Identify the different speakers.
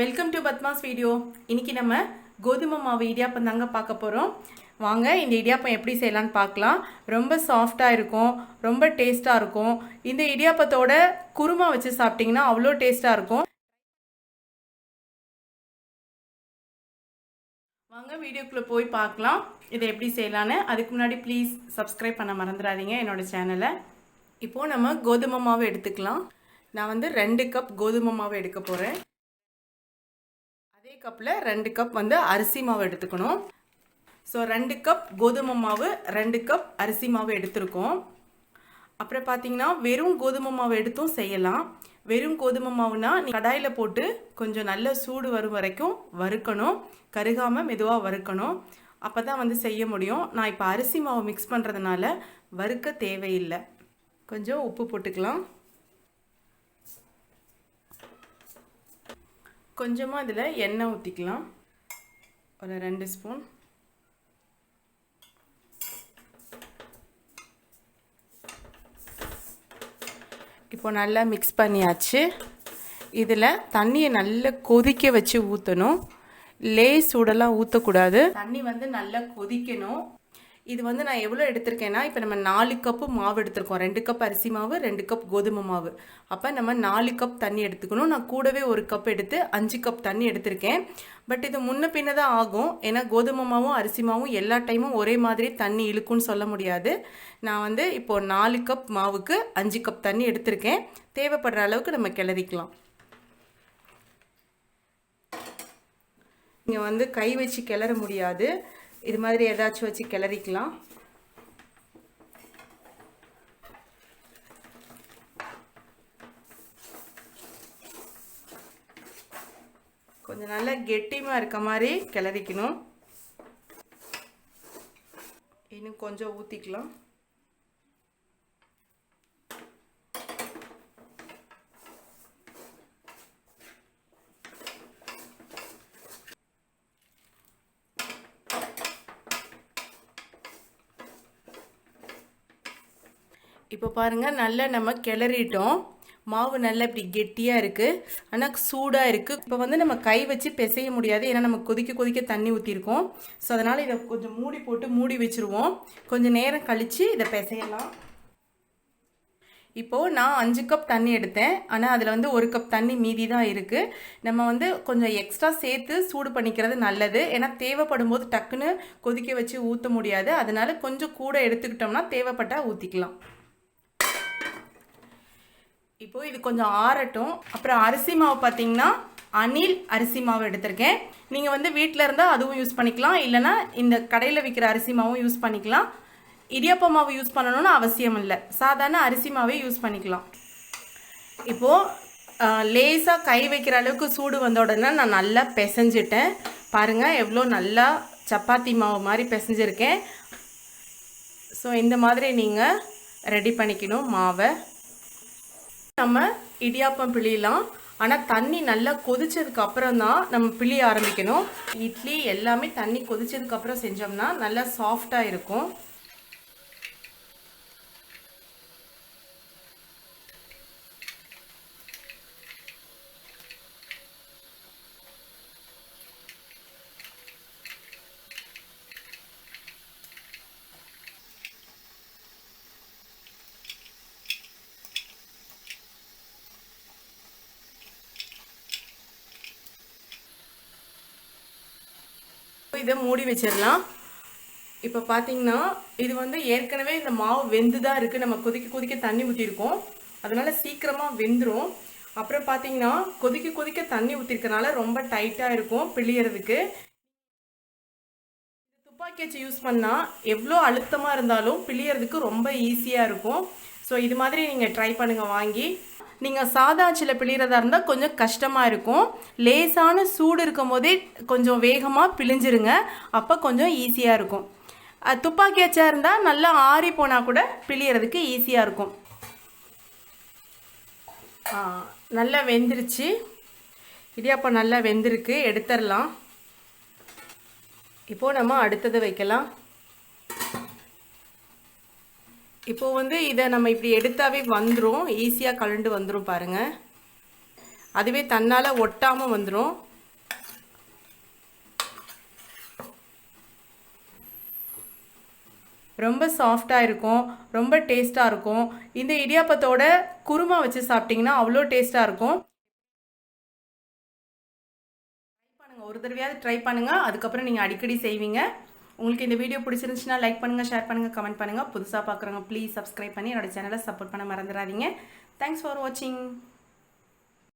Speaker 1: Welcome to Padma's video. இன்னைக்கு நம்ம கோதுமை மாவு இடியாப்பம் தாங்க பார்க்க போகிறோம். வாங்க இந்த இடியாப்பம் எப்படி செய்யலான்னு பார்க்கலாம். ரொம்ப சாஃப்டாக இருக்கும், ரொம்ப டேஸ்ட்டாக இருக்கும். இந்த இடியாப்பத்தோட குருமா வச்சு சாப்பிட்டிங்கன்னா அவ்வளோ டேஸ்ட்டாக இருக்கும். வாங்க வீடியோக்குள்ளே போய் பார்க்கலாம் இதை எப்படி செய்யலான்னு. அதுக்கு முன்னாடி ப்ளீஸ் சப்ஸ்கிரைப் பண்ண மறந்துடாதீங்க என்னோடய சேனலை. இப்போது நம்ம கோதுமை மாவு எடுத்துக்கலாம். நான் வந்து 2 கப் கோதுமை மாவு எடுக்க போகிறேன். அதே கப்பில் 2 கப் வந்து அரிசி மாவு எடுத்துக்கணும். ஸோ 2 கப் கோதுமை மாவு, 2 கப் அரிசி மாவு எடுத்துருக்கோம். அப்புறம் பார்த்தீங்கன்னா வெறும் கோதுமை மாவு எடுத்தும் செய்யலாம். வெறும் கோதுமை மாவுனா கடாயில் போட்டு கொஞ்சம் நல்ல சூடு வரும் வரைக்கும் வறுக்கணும். கருகாமல் மெதுவாக வறுக்கணும். அப்போ தான் வந்து செய்ய முடியும். நான் இப்போ அரிசி மாவு மிக்ஸ் பண்ணுறதுனால வறுக்க தேவையில்லை. கொஞ்சம் உப்பு போட்டுக்கலாம். கொஞ்சமாக இதில் எண்ணெய் ஊற்றிக்கலாம். ஒரு 2 ஸ்பூன். இப்போ நல்லா மிக்ஸ் பண்ணியாச்சு. இதில் தண்ணியை நல்லா கொதிக்க வச்சு ஊற்றணும். லேஸ் சூடெல்லாம் ஊற்றக்கூடாது. தண்ணி வந்து நல்லா கொதிக்கணும். இது வந்து நான் எவ்வளோ எடுத்திருக்கேன்னா, இப்போ நம்ம 4 கப்பு மாவு எடுத்திருக்கோம். 2 கப் அரிசி மாவு, 2 கப் கோதுமை மாவு. அப்போ நம்ம 4 கப் தண்ணி எடுத்துக்கணும். நான் கூடவே 1 கப் எடுத்து 5 கப் தண்ணி எடுத்திருக்கேன். பட் இது முன்ன பின்ன தான் ஆகும். ஏன்னா கோதுமை மாவும் அரிசி மாவும் எல்லா டைமும் ஒரே மாதிரி தண்ணி இழுக்குன்னு சொல்ல முடியாது. நான் வந்து இப்போது 4 கப் மாவுக்கு 5 கப் தண்ணி எடுத்திருக்கேன். தேவைப்படுற அளவுக்கு நம்ம கிளறிக்கலாம். இங்கே வந்து கை வச்சு கிளற முடியாது. இது மாதிரி ஏதாச்சும் வச்சு கிளறிக்கலாம். கொஞ்சம் நல்லா கெட்டியமாக இருக்க மாதிரி கிளறிக்கணும். இன்னும் கொஞ்சம் ஊற்றிக்கலாம். இப்போ பாருங்கள், நல்லா நம்ம கிளறிட்டோம். மாவு நல்லா இப்படி கெட்டியாக இருக்குது, ஆனால் சூடாக இருக்குது. இப்போ வந்து நம்ம கை வச்சு பிசைய முடியாது, ஏன்னா நம்ம கொதிக்க கொதிக்க தண்ணி ஊற்றிருக்கோம். ஸோ அதனால் இதை கொஞ்சம் மூடி போட்டு மூடி வச்சுருவோம். கொஞ்சம் நேரம் கழித்து இதை பிசையலாம். இப்போது நான் 5 கப் தண்ணி எடுத்தேன், ஆனால் அதில் வந்து 1 கப் தண்ணி மீதி தான் இருக்குது. நம்ம வந்து கொஞ்சம் எக்ஸ்ட்ரா சேர்த்து சூடு பண்ணிக்கிறது நல்லது. ஏன்னா தேவைப்படும் போது டக்குன்னு கொதிக்க வச்சு ஊற்ற முடியாது. அதனால் கொஞ்சம் கூட எடுத்துக்கிட்டோம்னா தேவைப்பட்டால் ஊற்றிக்கலாம். இப்போது இது கொஞ்சம் ஆறட்டும். அப்புறம் அரிசி மாவு பார்த்தீங்கன்னா அணில் அரிசி மாவு எடுத்திருக்கேன். நீங்கள் வந்து வீட்டில் இருந்தால் அதுவும் யூஸ் பண்ணிக்கலாம், இல்லைனா இந்த கடையில் விற்கிற அரிசி மாவும் யூஸ் பண்ணிக்கலாம். இடியாப்ப மாவு யூஸ் பண்ணணும்னு அவசியம் இல்லை, சாதாரண அரிசி மாவே யூஸ் பண்ணிக்கலாம். இப்போது லேசாக கை வைக்கிற அளவுக்கு சூடு வந்த உடனே நான் நல்லா பிசைஞ்சிட்டேன். பாருங்கள் எவ்வளோ நல்லா சப்பாத்தி மாவு மாதிரி பிசைஞ்சிருக்கேன். ஸோ இந்த மாதிரி நீங்கள் ரெடி பண்ணிக்கணும் மாவை. நம்ம இடியாப்பம் பிழியலாம், ஆனால் தண்ணி நல்லா கொதிச்சதுக்கு அப்புறம் தான் நம்ம பிழிய ஆரம்பிக்கணும். இட்லி எல்லாமே தண்ணி கொதிச்சதுக்கு அப்புறம் செஞ்சோம்னா நல்லா சாஃப்டாக இருக்கும். இதை மூடி வச்சிடலாம். இப்போ பார்த்தீங்கன்னா இது வந்து ஏற்கனவே இந்த மாவு வெந்து தான் இருக்குது. நம்ம கொதிக்க கொதிக்க தண்ணி ஊற்றிருக்கோம், அதனால் சீக்கிரமாக வெந்துடும். அப்புறம் பார்த்தீங்கன்னா கொதிக்க கொதிக்க தண்ணி ஊற்றிருக்கனால ரொம்ப டைட்டாக இருக்கும் பிழியறதுக்கு. துப்பாக்கி வச்சு யூஸ் பண்ணால் எவ்வளோ அழுத்தமாக இருந்தாலும் பிழியறதுக்கு ரொம்ப ஈஸியாக இருக்கும். ஸோ இது மாதிரி நீங்கள் ட்ரை பண்ணுங்கள் வாங்கி. நீங்கள் சாதா அச்சில் பிழிகிறதா இருந்தால் கொஞ்சம் கஷ்டமாக இருக்கும். லேசான சூடு இருக்கும் போதே கொஞ்சம் வேகமாக பிழிஞ்சிருங்க, அப்போ கொஞ்சம் ஈஸியாக இருக்கும். துப்பாக்கி அச்சா இருந்தால் நல்லா ஆறி போனால் கூட பிழியறதுக்கு ஈஸியாக இருக்கும். நல்லா வெந்துருச்சு, இடியாப்பம் நல்லா வெந்திருக்கு. எடுத்துடலாம். இப்போது நம்ம அடுத்தது வைக்கலாம். இப்போ வந்து இதை நம்ம இப்படி எடுத்தாவே வந்துடும், ஈஸியாக கலண்டு வந்துடும் பாருங்கள். அதுவே தன்னால் ஒட்டாமல் வந்துடும். ரொம்ப சாஃப்டாக இருக்கும், ரொம்ப டேஸ்ட்டாக இருக்கும். இந்த இடியாப்பத்தோட குருமா வச்சு சாப்பிட்டிங்கன்னா அவ்வளோ டேஸ்ட்டாக இருக்கும். ஒரு தடவையாவது ட்ரை பண்ணுங்கள், அதுக்கப்புறம் நீங்கள் அடிக்கடி செய்வீங்க. உங்களுக்கு இந்த வீடியோ பிடிச்சிருந்துச்சுன்னா லைக் பண்ணுங்கள், ஷேர் பண்ணுங்கள், கமெண்ட் பண்ணுங்கள். புதுசாக பார்க்குறவங்க ப்ளீஸ் சப்ஸ்கிரைப் பண்ணி என்னோட சேனலை சப்போர்ட் பண்ண மறந்துடாதீங்க. தேங்க்ஸ் ஃபார் வாட்சிங்.